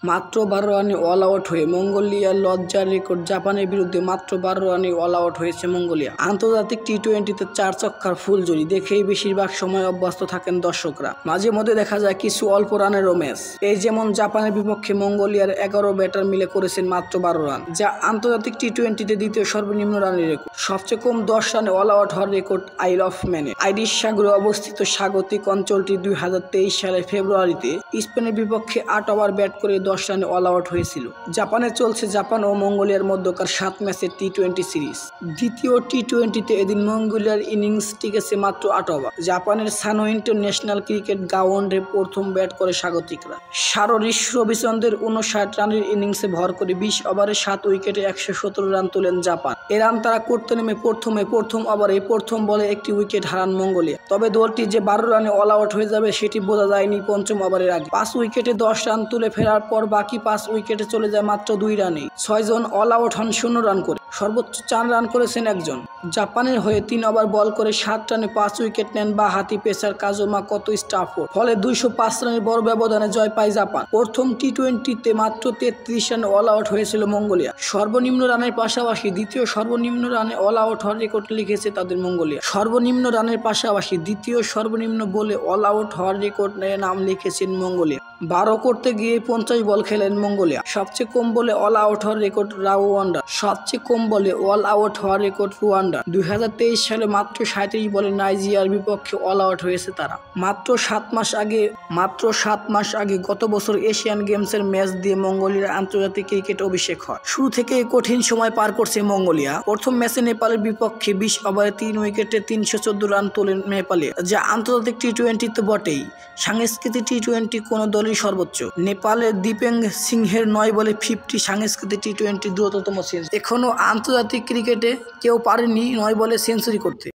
মাত্র ১২ রানে all out হয়ে মঙ্গোলিয়ার লজ্জার রেকর্ড। জাপানের বিরুদ্ধে মাত্র ১২ রানে অল আউট হয়েছে মঙ্গোলিয়া। আন্তর্জাতিক টি-20তে ৪ ছক্কার ফুলঝুরি দেখেই বেশিরভাগ সময় অভ্যস্ত থাকেন দর্শকরা। মাঝে মধ্যে দেখা যায় কিছু অল্প রানেরও ম্যাচ। এই যেমন জাপানের বিপক্ষে মঙ্গোলিয়ার ১১ ব্যাটার মিলে করেছেন মাত্র ১২ রান, যা আন্তর্জাতিক টি-20তে দ্বিতীয় সর্বনিম্ন রানের রেকর্ড। সবচেয়ে কম ১০ রানে অল আউট হওয়ার রেকর্ড আইল অফ ম্যানের। আইরিশ সাগরে অবস্থিত স্বাগতিক অঞ্চলটি ২০২৩ সালের ফেব্রুয়ারিতে স্পেনের বিপক্ষে ৮ ওভার ব্যাট করে ১০ রানে অল আউট হয়েছিল। জাপানে চলছে জাপান ও মঙ্গোলিয়ার মধ্যকার ৭ ম্যাচের টি-20 সিরিজ। দ্বিতীয় টি-20তে এদিন মঙ্গোলিয়ার ইনিংস টিকেছে মাত্র ৮ ওভার। জাপানের সানো ইন্টারন্যাশনাল ক্রিকেট গ্রাউন্ডে প্রথম ব্যাট করে স্বাগতিকরা। শাররিশ রবিচন্দ্রের ৫৯ রানের ইনিংসে ভর করে ২০ ওভারে ৭ উইকেটে ১১৭ রান তোলেন জাপান। এ রান তারা করতে নেমে প্রথম ওভারে প্রথম বলে একটি উইকেট হারান মঙ্গোলিয়া। তবে দলটি যে ১২ রানে অল আউট হয়ে যাবে সেটি বোঝা যায়নি পঞ্চম ওভারের আগে। ৫ উইকেটে ১০ রান তুলে ফেরার পর বাকি ৫ উইকেটে চলে যায় মাত্র ২ রানেই। ৬ জন অল আউট হন ০ রান করে। সর্বোচ্চ ৪ রান করেছেন একজন। জাপানের হয়ে ৩ ওভার বল করে ৭ রানে ৫ উইকেট নেন বাঁহাতি পেসার কাজুমা কতো স্টাফোর্ড। ফলে ২০৫ রানের বড় ব্যবধানে জয় পায় জাপান। প্রথম টি-20তে মাত্র ৩৩ রানে অল আউট হয়েছিল মঙ্গোলিয়া। সর্বনিম্ন রানের পাশাপাশি দ্বিতীয় সর্বনিম্ন রানে অল আউট হওয়ার রেকর্ড লিখেছে তাদের মঙ্গোলিয়া। সর্বনিম্ন রানের পাশাপাশি দ্বিতীয় সর্বনিম্ন বলে অল আউট হওয়ার রেকর্ড নাম লিখেছেন মঙ্গোলিয়া। ১২ করতে গিয়ে ৫০ বল খেলেন মঙ্গোলিয়া। সবচেয়ে কম বলে অল আউট হওয়ার রেকর্ড রাওয়ান্ডার। সবচেয়ে কম বলে অল আউট হওয়ার রেকর্ড রুয়ান্ডার। ২০২৩ সালে মাত্র ৩৭ বলে নাইজেরিয়ার বিপক্ষে অল আউট হয়েছে তারা। মাত্র ৭ মাস আগে গত বছর এশিয়ান গেমসের ম্যাচ দিয়ে মঙ্গোলিয়ার আন্তর্জাতিক ক্রিকেট অভিষেক হয়। শুরু থেকেই কঠিন সময় পার করছে মঙ্গোলিয়া। প্রথম ম্যাচে নেপালের বিপক্ষে ২০ ওভারে ৩ উইকেটে ৩১৪ রান তোলেন নেপালে, যা আন্তর্জাতিক টি-20 তো বটেই, সাংস্কৃতিক টি-20 কোন দলই সর্বোচ্চ। নেপালের দীপেং সিংহের ৯ বলে 50 সাংস্কৃতিক টি-20 দ্রুততম সেঞ্চুরি। এখনো আন্তর্জাতিক ক্রিকেটে কেউ পারেনি ৯ বলে সেঞ্চুরি করতে।